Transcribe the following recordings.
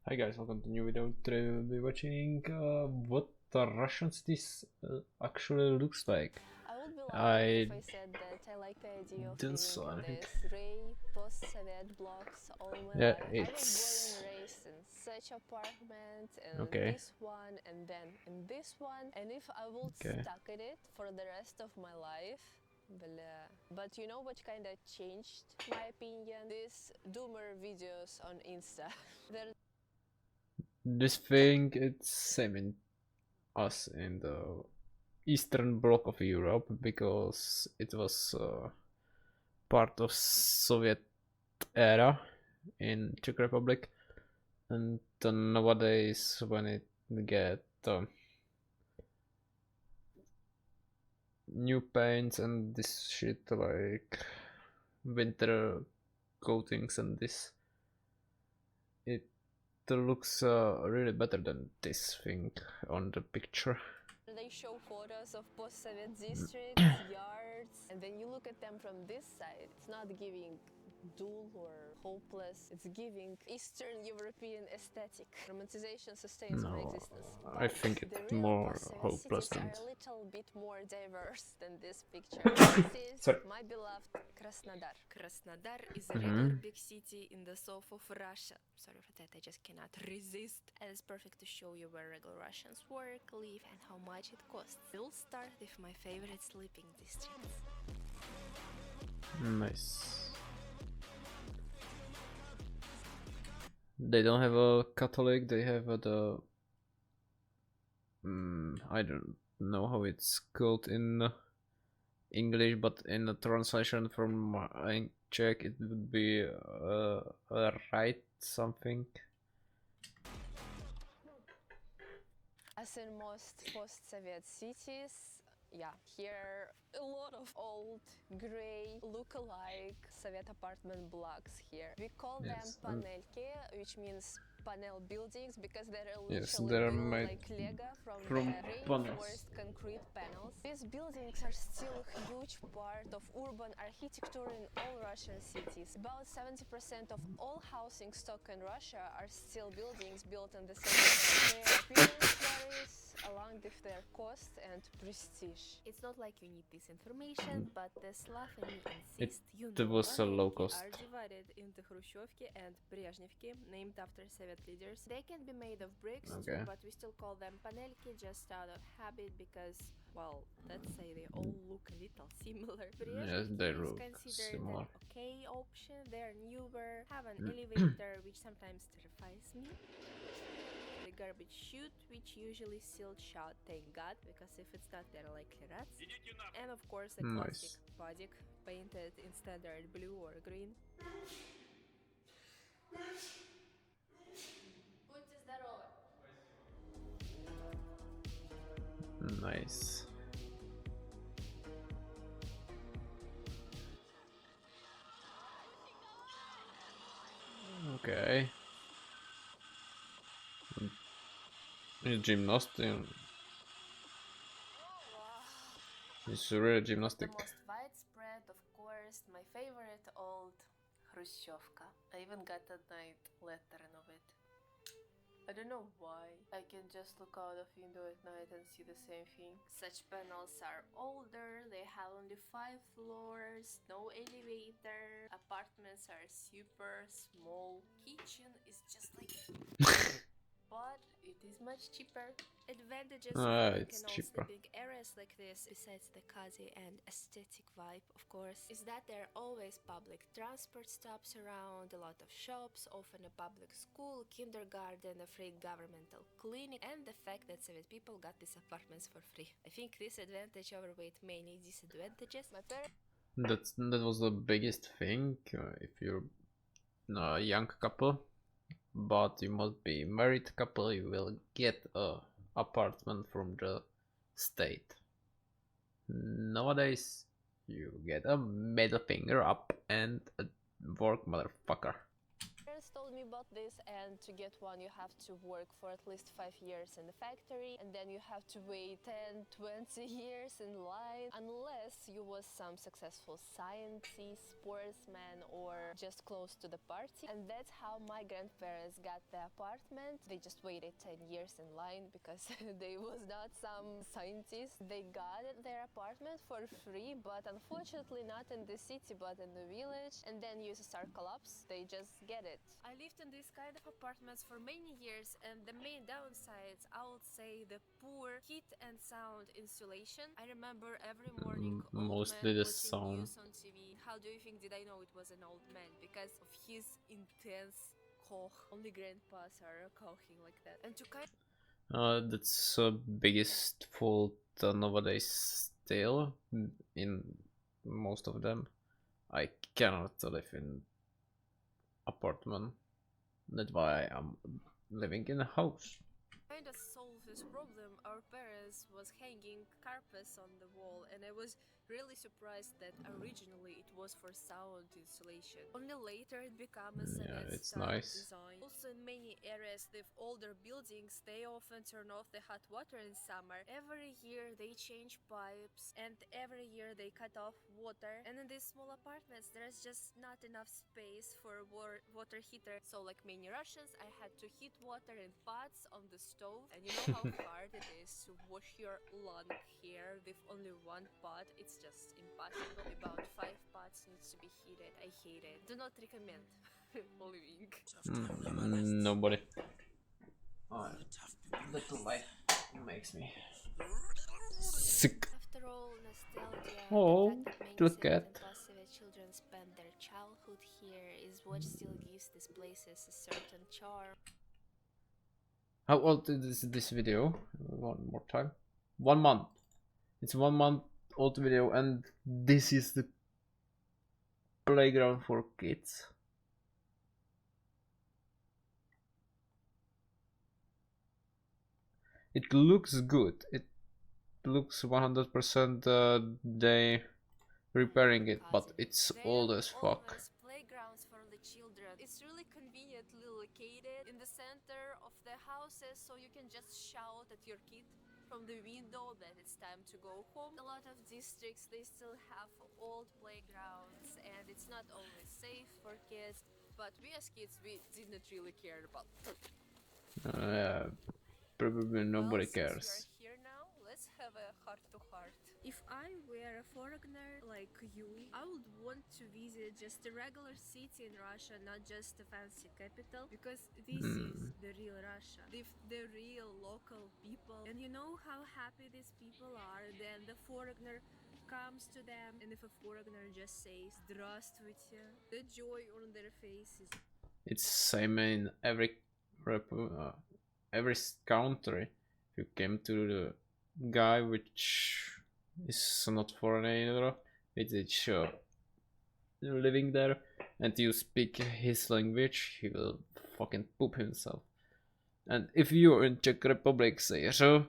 Hi guys, welcome to a new video. Today we'll be watching what the Russian cities actually looks like. I would be lying if I said that I like the idea of living in this gray post-Soviet blocks all my life. I was born and raised in such apartment, and this one, and then in this one, and if I would stuck in it for the rest of my life. But you know what kinda changed my opinion? These doomer videos on Insta. This thing, it's same in us in the eastern bloc of Europe because it was part of Soviet era in Czech Republic, and nowadays when it get new paints and this shit like winter coatings and this, it looks really better than this thing on the picture. They show photos of post-Soviet districts, yards, and when you look at them from this side, it's not giving dull or hopeless, it's giving Eastern European aesthetic. Romanticization sustains my existence. I think it's more hopeless than... are a little bit more diverse than this picture. This is my beloved Krasnodar. Krasnodar is a little big city in the south of Russia. Sorry for that, I just cannot resist. And it's perfect to show you where regular Russians work, live, and how much it costs. We'll start with my favorite sleeping districts. Nice. They don't have a Catholic, they have the... I don't know how it's called in English, but in the translation from Czech it would be right something. As in most post-Soviet cities, yeah, here a lot of old, grey, look-alike Soviet apartment blocks here. We call them panelki, which means panel buildings, because they're literally built like Lego from reinforced concrete panels. These buildings are still a huge part of urban architecture in all Russian cities. About 70% of all housing stock in Russia are still buildings built in the same way. Their appearance varies along with their cost and prestige. It's not like you need this information, but the Slavony insist you know was a low cost. are divided into Khrushchevki and Brezhnevki, named after Soviet leaders. They can be made of bricks too, but we still call them panelki just out of habit because, well, let's say they all look a little similar. Yes, they look considered similar. an okay option. They're newer, have an elevator, which sometimes terrifies me. The garbage chute, which usually sealed shut, thank God, because if it's not, they're likely rats. And of course, the classic Padik, painted in standard blue or green. Nice. Okay. Gymnastic. It's really gymnastic. The most widespread, of course, my favorite old Khrushchevka. I even got a night lettering of it. I don't know why. I can just look out of window at night and see the same thing. Such panels are older, they have only 5 floors, no elevator, apartments are super small, kitchen is just like... But it is much cheaper. Advantages of it's cheaper. Big areas like this, besides the cozy and aesthetic vibe, of course, is that there are always public transport stops around, a lot of shops, often a public school, kindergarten, a free governmental clinic, and the fact that Soviet people got these apartments for free. I think this advantage overweight many disadvantages. That was the biggest thing. If you're a young couple, but you must be a married couple, you will get a apartment from the state. Nowadays you get a middle finger up and a work, motherfucker. Parents told me about this, and to get one you have to work for at least 5 years in the factory, and then you have to wait 10, 20 years in line, unless you was some successful scientist, sportsman, or just close to the party. And that's how my grandparents got the apartment. They just waited 10 years in line because they was not some scientist. They got their apartment for free, but unfortunately not in the city but in the village. And then USSR collapsed, they just get it. I lived in this kind of apartments for many years, and the main downsides, I would say, the poor heat and sound insulation. I remember every morning Mostly old man the watching sound. news on TV. How do you think did I know it was an old man? Because of his intense cough. Only grandpas are coughing like that. And to kind That's biggest fault nowadays still in most of them. I cannot live in apartment. That's why I'm living in a house. of solve this problem, our parents was hanging carpets on the wall, and I was really surprised that originally it was for sound insulation. Only later it became a Soviet it's style nice. design. Also in many areas with older buildings, they often turn off the hot water in summer. Every year they change pipes, and every year they cut off water. And in these small apartments there's just not enough space for water heater. So like many Russians, I had to heat water in pots on the stove. And you know how hard it is to wash your long hair with only one pot? It's just impossible. About 5 pots needs to be heated. I hate it. Do not recommend living. Nobody. Little light makes me sick. After all, nostalgia, Oh, the fact that many look Soviet at. and post-Soviet children spend their childhood here is what still gives these places a certain charm. How old is this video? One more time. 1 month. It's 1 month old video, and this is the playground for kids. It looks good. It looks 100% they repairing it, but it's old as fuck. Playgrounds for the children. It's really conveniently located in the center of the houses, so you can just shout at your kid from the window that it's time to go home. A lot of districts, they still have old playgrounds, and it's not always safe for kids, but we as kids, we didn't really care about Probably nobody well, cares. since we are here now, let's have a heart-to-heart. If I were a foreigner like you, I would want to visit just a regular city in Russia, not just a fancy capital, because this is the real Russia, the real local people. And you know how happy these people are, then the foreigner comes to them, and if a foreigner just says "Здравствуйте," the joy on their faces. It's same in every country. If you came to the guy which is not foreigner, it is living there, and you speak his language, he will fucking poop himself. And if you're in Czech Republic, say so,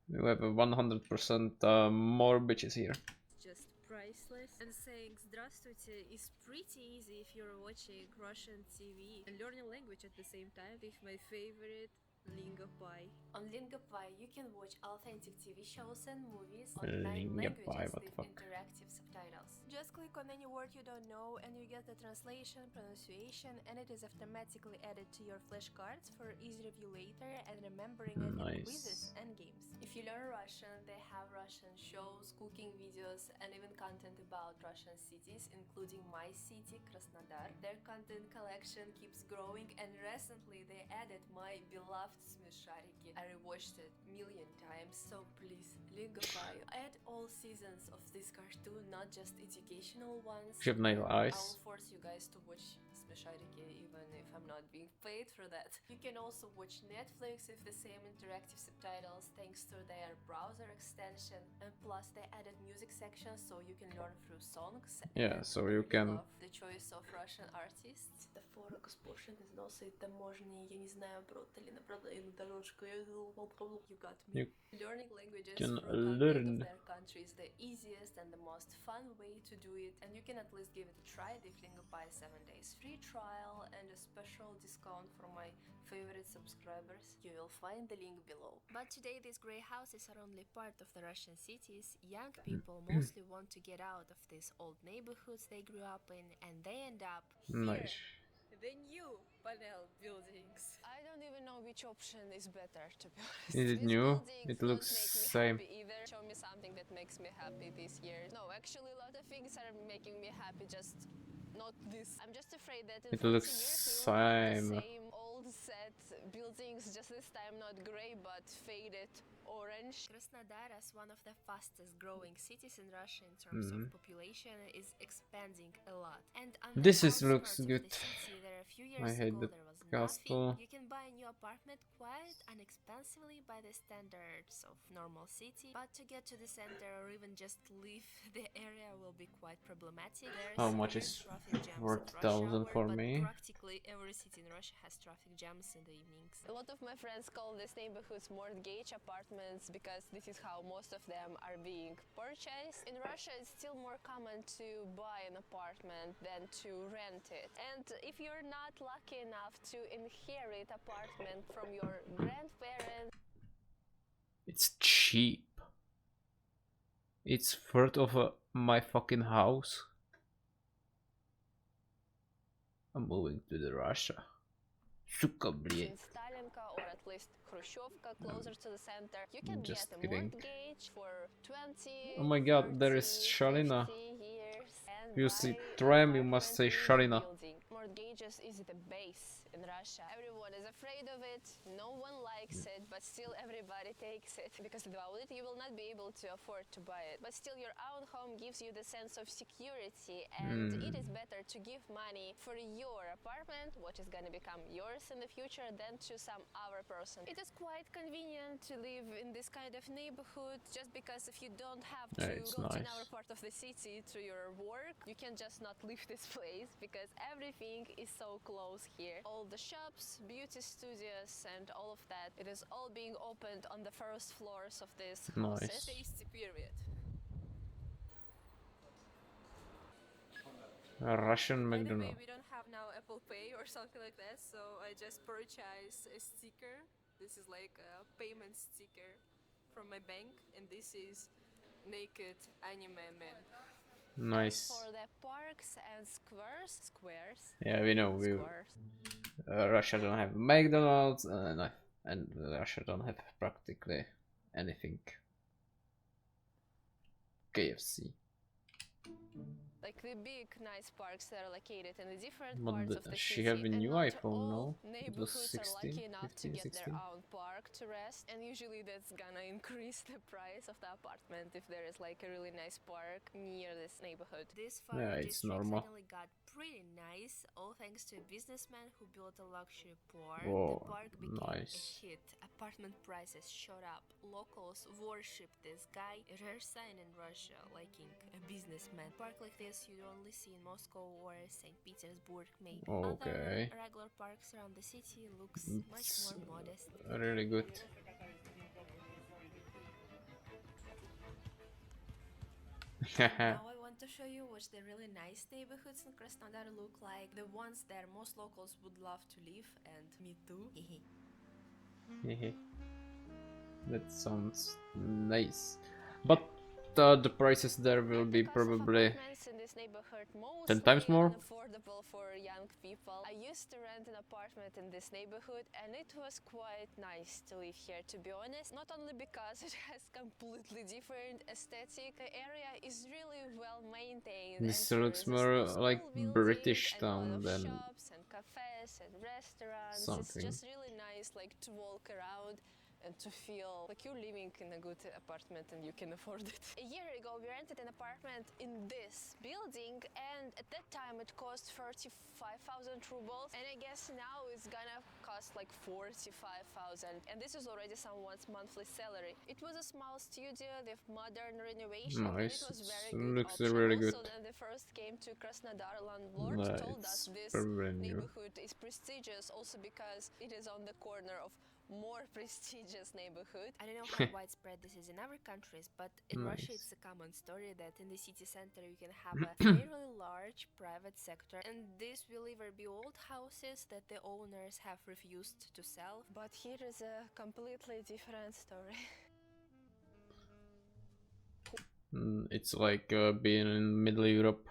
you have a 100% more bitches here. Just priceless. And saying "Здравствуйте" is pretty easy if you're watching Russian TV and learning language at the same time with my favorite Lingapie. On Lingapie, you can watch authentic TV shows and movies on 9 languages with interactive subtitles. Just click on any word you don't know and you get the translation, pronunciation, and it is automatically added to your flashcards for easy review later and remembering it in quizzes and games. If you learn Russian, they have Russian shows, cooking videos, and even content about Russian cities, including my city, Krasnodar. Their content collection keeps growing, and recently they added my beloved Smeshariki. I rewatched it a million times, so please, Lingapie, add all seasons of this cartoon, not just educational ones. You have nice eyes. I will force you guys to watch Smeshariki even if I'm not being paid for that. You can also watch Netflix with the same interactive subtitles thanks to their browser extension, and plus they added music section so you can learn through songs. Yeah, so you can love the choice of Russian artists. The forex portion is also таможни, я не знаю, брат или направо или дорожку. You got me. Learning languages can from learn. content of their country is the easiest and the most fun way to do it, and you can at least give it a try with Lingapie 7 days free free trial and a special discount for my favorite subscribers. You will find the link below. But today these grey houses are only part of the Russian cities. Young people mostly want to get out of these old neighborhoods they grew up in, and they end up Nice. here. The new panel buildings. I don't even know which option is better, to be honest. Is it new? It looks same. Either. Show me something that makes me happy this year. No, actually a lot of things are making me happy, just not this. I'm just afraid that in It looks years we will have same. the same old set buildings, just this time not grey but faded orange. Krasnodar, as one of the fastest growing cities in Russia in terms of population, is expanding a lot. And on This the is looks outskirts of good. the city, there a few years I hate ago the there was castle. nothing. You can buy a new apartment quite inexpensively by the standards of normal city, but to get to the center or even just leave the area will be quite problematic. How much is 40,000 for me? Practically every city in Russia has traffic jams in the evenings. A lot of my friends call these neighborhoods mortgage apartments because this is how most of them are being purchased. In Russia, it's still more common to buy an apartment than to rent it. And if you're not lucky enough to inherit apartment from your grandparents, It's cheap. It's third of my fucking house. I'm moving to the Russia. Suka, блин. in Stalinka or at least Khrushchevka, closer to the center, you can Just get a kidding. mortgage for 20, Oh my god, there is 30, Shalina. 50 years and You see buy tram, an you must say apartment in Shalina. the building. Mortgages is the base in Russia. Everyone is afraid of it, no one likes it, but still everybody takes it. Because without it you will not be able to afford to buy it. But still your own home gives you the sense of security, and it is better to give money for your apartment, which is gonna become yours in the future, than to some other person. It is quite convenient to live in this kind of neighborhood, just because if you don't have to Yeah, it's go to nice. another part of the city to your work, you can just not leave this place because everything is so close here. All the shops, beauty studios and all of that, it is all being opened on the first floors of this houses. Nice. Tasty period. Russian Anyway, McDonald's. we don't have now Apple Pay or something like that, so I just purchased a sticker. This is like a payment sticker from my bank, and this is naked anime man. Nice. For the parks and squares. Yeah, we know. Squares. Russia don't have McDonald's, no, and Russia don't have practically anything. KFC. Like the big nice parks that are located in the different But parts of the she city, have a and new not iPhone, all no? It was neighborhoods 16, are lucky enough 15, to get 16. their own park to rest, and usually that's gonna increase the price of the apartment if there is like a really nice park near this neighborhood. This Yeah, it's normal. finally got pretty nice, all thanks to a businessman who built a luxury park. Whoa, The park became nice. a hit. Apartment prices shot up. Locals worship this guy. A rare sign in Russia, liking a businessman. Park like this you only see in Moscow or St. Petersburg, maybe. Okay. Other regular parks around the city looks much It's more modest. really good. Now I want to show you what the really nice neighborhoods in Krasnodar look like. The ones that most locals would love to live, and me too. That sounds nice. But the prices there will be probably In this neighborhood 10 times more. Unaffordable for young people. I used to rent an apartment in this neighborhood, and it was quite nice to live here, to be honest. Not only because it has completely different aesthetic, the area is really well maintained. This and looks there is more a small like building British and a lot town of than shops and cafes and restaurants. something. It's just really nice, like, to walk around and to feel like you're living in a good apartment and you can afford it. A year ago we rented an apartment in this building, and at that time it cost 35,000 rubles, and I guess now it's gonna cost like 45,000, and this is already someone's monthly salary. It was a small studio with modern renovation, Nice. and it was very It good looks option. really Also, good. when they first came to Krasnodar, landlord Yeah, told us it's this probably new. neighborhood is prestigious also because it is on the corner of more prestigious neighborhood. I don't know how widespread this is in other countries, but in Russia Nice. it's a common story that in the city center you can have a fairly large private sector, and this will either be old houses that the owners have refused to sell. But here is a completely different story. It's like being in Middle Europe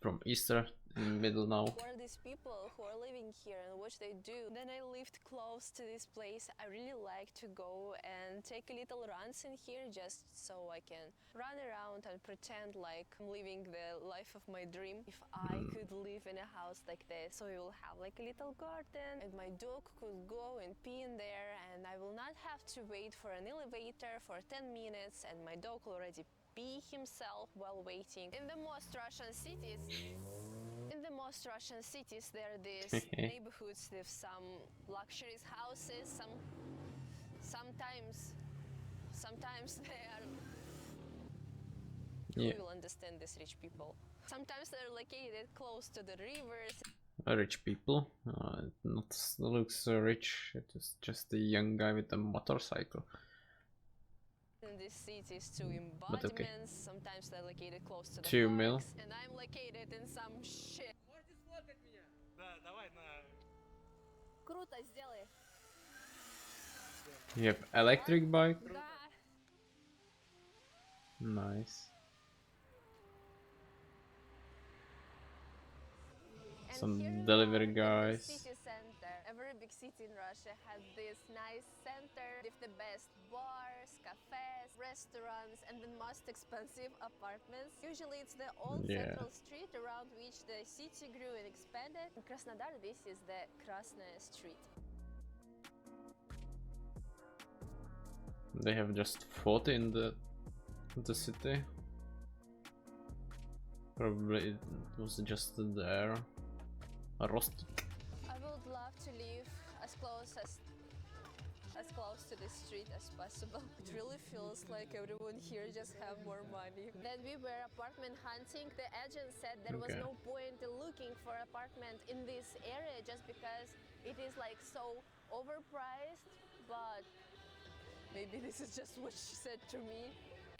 from Easter in middle now. Who are these people who are living here and what they do? Then I lived close to this place. I really like to go and take a little runs in here just so I can run around and pretend like I'm living the life of my dream. If I could live in a house like this, so we will have like a little garden and my dog could go and pee in there, and I will not have to wait for an elevator for 10 minutes, and my dog will already pee himself while waiting. In the most Russian cities, there are these neighborhoods with some luxurious houses. Sometimes they are. Yeah. You will understand these rich people. Sometimes they're located close to the rivers. Rich people. Not looks rich. It is just a young guy with a motorcycle. In these cities, two But okay. embodiments. Sometimes they're located close to the 2 mil. parks, and I'm located in some shit. Круто, сделай. You have electric bike? Да. Nice. And Some here we delivery are in the guys. city center. Every big city in Russia has this nice center with the best bars, cafes, restaurants, and the most expensive apartments. Usually it's the old central street around which the city grew and expanded. In Krasnodar, this is the Krasnaya Street. They have just 40 in the city. Probably it was just there. A rustic. I would love to live as close to the street as possible. It really feels like everyone here just have more money. Then we were apartment hunting. The agent said there was no point in looking for apartment in this area just because it is like so overpriced, but maybe this is just what she said to me.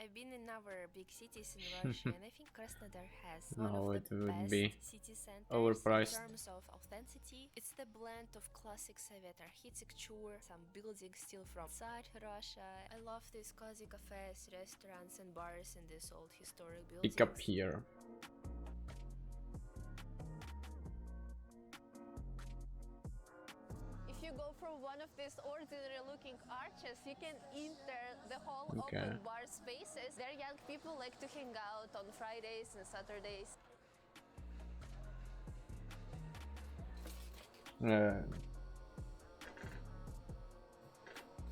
I've been in other big cities in Russia, and I think Krasnodar has one No, of it the would best be city centers overpriced. in terms of authenticity. It's the blend of classic Soviet architecture, some buildings still from inside Russia. I love these cozy cafes, restaurants and bars in these old historic buildings. Pick up here. If you go through one of these ordinary looking arches, you can enter the whole open bar spaces. There young people like to hang out on Fridays and Saturdays.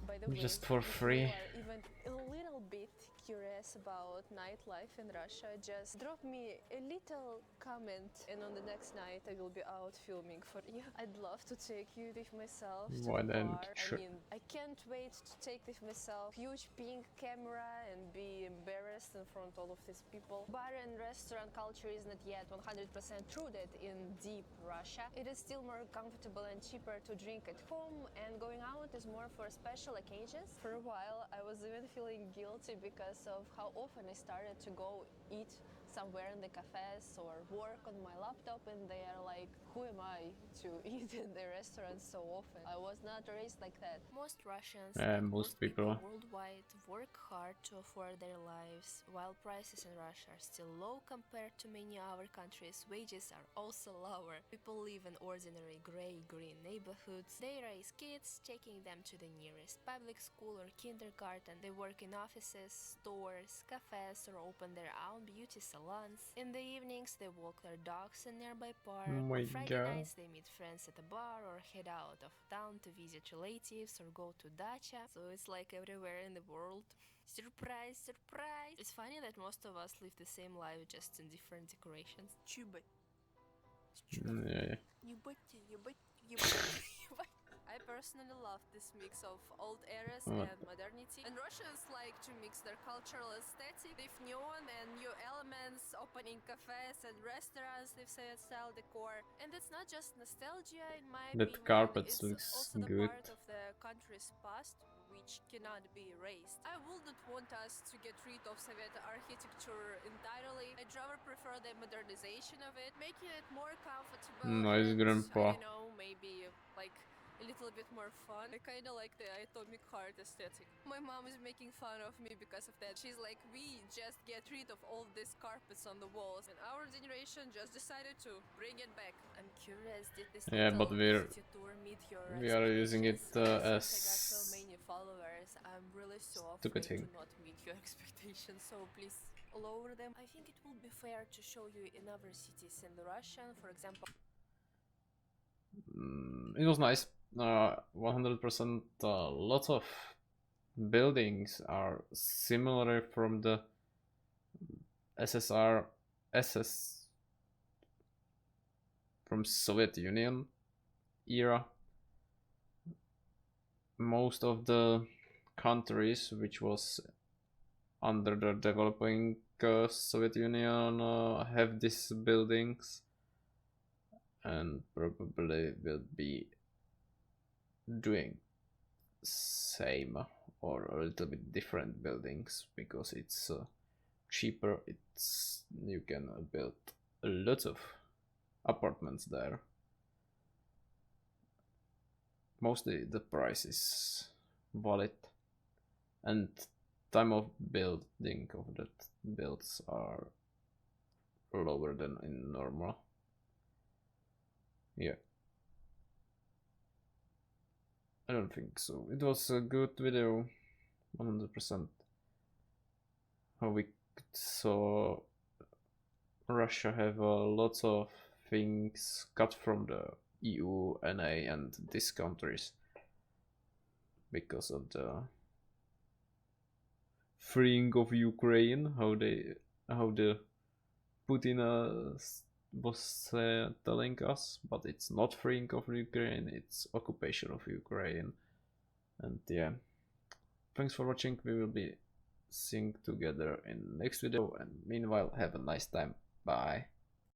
By the way, Just for if free. you are even a little bit curious about nightlife in Russia, just drop me a little comment, and on the next night I will be out filming for you. I'd love to take you with myself to Why the then? bar. I mean, I can't wait to take with myself huge pink camera and be embarrassed in front of all of these people. Bar and restaurant culture is not yet 100% rooted in deep Russia. It is still more comfortable and cheaper to drink at home, and going out is more for special occasions. For a while I was even feeling guilty because of how often I started to go eat somewhere in the cafes or work on my laptop, and they are like, who am I to eat in the restaurants so often? I was not raised like that. Most Russians, like most people worldwide, work hard to afford their lives. While prices in Russia are still low compared to many other countries, wages are also lower. People live in ordinary grey-green neighborhoods. They raise kids, taking them to the nearest public school or kindergarten. They work in offices, stores, cafes, or open their own beauty salons. In the evenings, they walk their dogs in nearby park. Oh my On Friday God. nights, they meet friends at a bar or head out of town to visit relatives or go to dacha. So it's like everywhere in the world. Surprise, surprise! It's funny that most of us live the same life, just in different decorations. Yeah. I personally love this mix of old eras Oh. and modernity. And Russians like to mix their cultural aesthetic with neon and new elements, opening cafes and restaurants with Soviet-style decor. And it's not just nostalgia, in my That opinion. carpet It's looks also the good. part of the country's past, which cannot be erased. I wouldn't want us to get rid of Soviet architecture entirely. I'd rather prefer the modernization of it, making it more comfortable Nice, and, grandpa. I don't know, maybe like a little bit more fun. I kinda like the atomic heart aesthetic. My mom is making fun of me because of that. She's like, we just get rid of all these carpets on the walls, and our generation just decided to bring it back. I'm curious, did this Yeah, but little city tour meet your we are using it expectations? as Since I got so many followers, I'm really so stupid afraid thing. to not meet your expectations, so please lower them. I think it would be fair to show you in other cities in Russia, for example. It was nice. 100%. Lots of buildings are similar from the SS from Soviet Union era. Most of the countries which was under the developing Soviet Union have these buildings, and probably will be doing same or a little bit different buildings because it's cheaper. It's you can build a lot of apartments there. Mostly the price is valid, and time of building of that builds are lower than in normal. Yeah, I don't think so. It was a good video, 100%. How we saw Russia have lots of things cut from the EU, NA, and these countries because of the freeing of Ukraine. How the Putin was telling us, but it's not freeing of Ukraine, it's occupation of Ukraine. And yeah, thanks for watching. We will be seeing together in next video, and meanwhile have a nice time. Bye.